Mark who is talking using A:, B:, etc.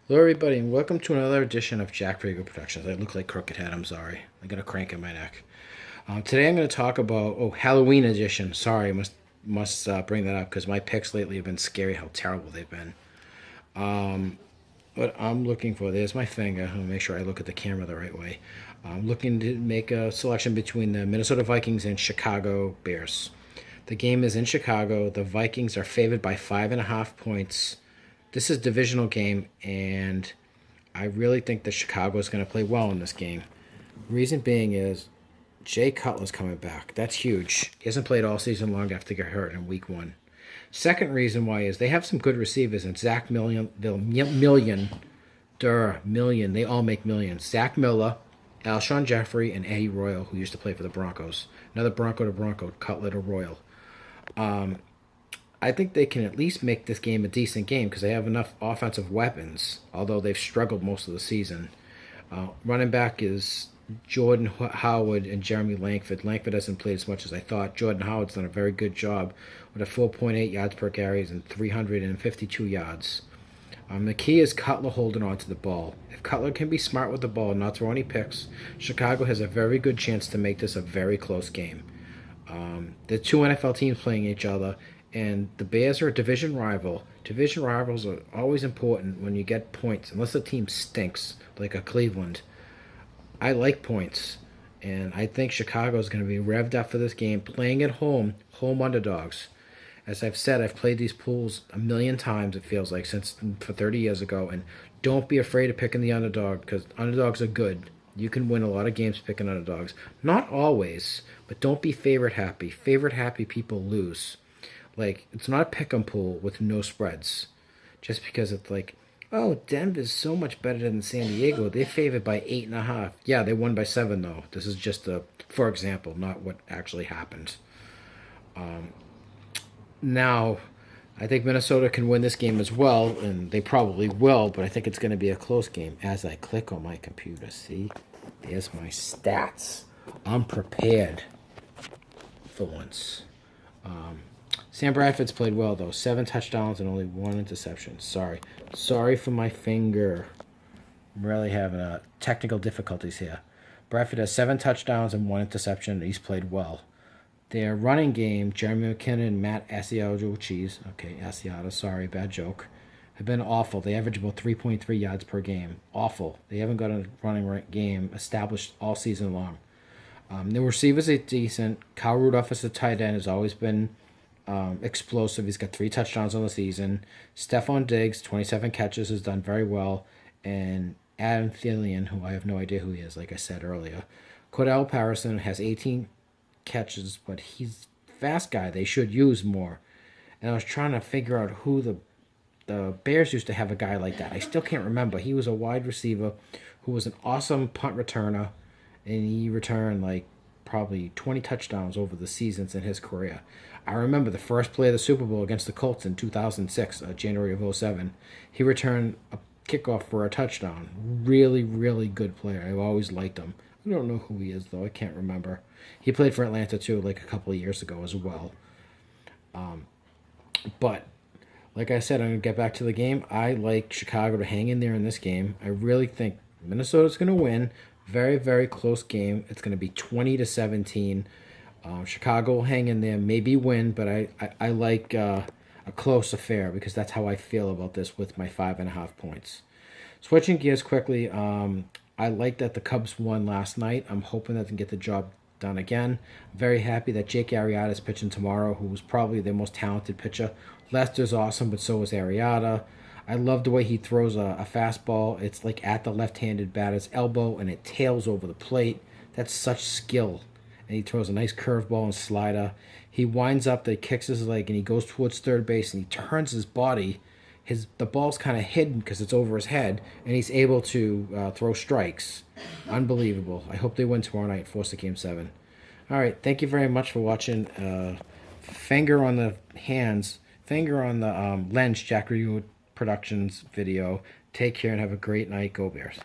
A: Hello, everybody, and welcome to another edition of Jack Rigo Productions. I look like Crooked Head. I'm sorry. I got a crank in my neck. Today, I'm going to talk about Halloween edition. Sorry, I must bring that up because my picks lately have been scary. How terrible they've been. What I'm looking for, there's my finger. I'll make sure I look at the camera the right way. I'm looking to make a selection between the Minnesota Vikings and Chicago Bears. The game is in Chicago. The Vikings are favored by 5.5 points. This is a divisional game, and I really think that Chicago is going to play well in this game. Reason being is Jay Cutler's coming back. That's huge. He hasn't played all season long after getting hurt in week one. Second reason why is they have some good receivers, and Zach Million, they all make millions. Zach Miller, Alshon Jeffrey, and Eddie Royal, who used to play for the Broncos. Another Bronco to Bronco, Cutler to Royal. I think they can at least make this game a decent game because they have enough offensive weapons, although they've struggled most of the season. Running back is Jordan Howard and Jeremy Langford. Langford hasn't played as much as I thought. Jordan Howard's done a very good job with a 4.8 yards per carry and 352 yards. The key is Cutler holding on to the ball. If Cutler can be smart with the ball and not throw any picks, Chicago has a very good chance to make this a very close game. The two NFL teams playing each other, and the Bears are a division rival. Division rivals are always important when you get points, unless the team stinks, like a Cleveland. I like points, and I think Chicago is going to be revved up for this game, playing at home, home underdogs. As I've said, I've played these pools a million times, it feels like, since for 30 years ago, and don't be afraid of picking the underdog, because underdogs are good. You can win a lot of games picking underdogs. Not always, but don't be favorite happy. Favorite happy people lose. Like, it's not a pick 'em pool with no spreads. Just because it's like, oh, Denver's so much better than San Diego. They're favored by 8.5. Yeah, they won by 7, though. This is just for example, not what actually happened. Now, I think Minnesota can win this game as well, and they probably will, but I think it's going to be a close game. As I click on my computer, see? There's my stats. I'm prepared for once. Sam Bradford's played well, though. 7 touchdowns and only 1 interception. Sorry for my finger. I'm really having technical difficulties here. Bradford has 7 touchdowns and 1 interception. He's played well. Their running game, Jeremy McKinnon and Matt Asiata, sorry, bad joke, have been awful. They average about 3.3 yards per game. Awful. They haven't got a running game established all season long. The receivers are decent. Kyle Rudolph as a tight end has always been explosive. He's got 3 touchdowns on the season. Stephon Diggs, 27 catches, has done very well. And Adam Thielen, who I have no idea who he is, like I said earlier. Cordell Patterson has 18 catches, but he's a fast guy. They should use more. And I was trying to figure out who the Bears used to have a guy like that. I still can't remember. He was a wide receiver who was an awesome punt returner, and he returned like probably 20 touchdowns over the seasons in his career. I remember the first play of the Super Bowl against the Colts in 2006, January of 07. He returned a kickoff for a touchdown. Really, really good player. I've always liked him. I don't know who he is, though. I can't remember. He played for Atlanta, too, like a couple of years ago as well. But, like I said, I'm going to get back to the game. I like Chicago to hang in there in this game. I really think Minnesota's going to win. Very, very close game. It's going to be 20-17. Chicago will hang in there, maybe win, but I like a close affair because that's how I feel about this with my 5.5 points. Switching gears quickly, I like that the Cubs won last night. I'm hoping that they can get the job done again. I'm very happy that Jake Arrieta is pitching tomorrow, who's probably their most talented pitcher. Lester's awesome, but so is Arrieta. I love the way he throws a fastball. It's like at the left-handed batter's elbow, and it tails over the plate. That's such skill. And he throws a nice curveball and slider. He winds up, that kicks his leg, and he goes towards third base, and he turns his body. The ball's kind of hidden because it's over his head, and he's able to throw strikes. Unbelievable. I hope they win tomorrow night, force a Game 7. All right, thank you very much for watching. Finger on the lens, Jack Ryu Productions video. Take care and have a great night. Go Bears.